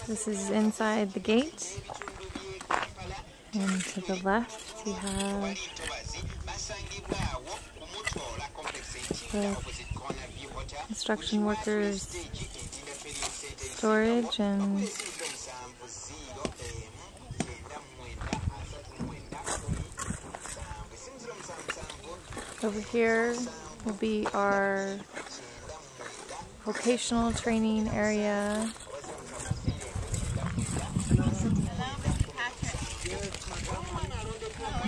This is inside the gate, and to the left you have the construction workers' storage, and over here will be our vocational training area.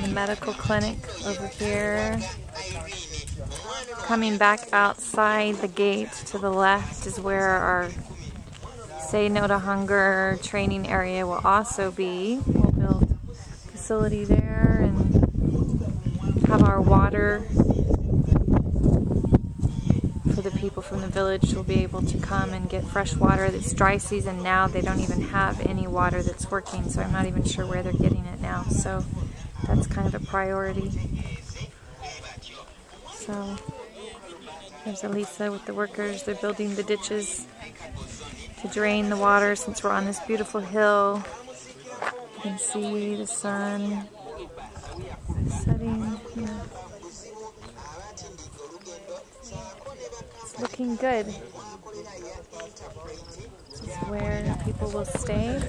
The medical clinic over here. Coming back outside the gate to the left is where our Say No to Hunger training area will also be. We'll build a facility there and have our water for the people from the village will be able to come and get fresh water. It's dry season now. They don't even have any water that's working, so I'm not even sure where they're getting it now. So that's kind of a priority. So there's Elisa with the workers. They're building the ditches to drain the water since we're on this beautiful hill. You can see the sun setting here. It's looking good. This is where people will stay.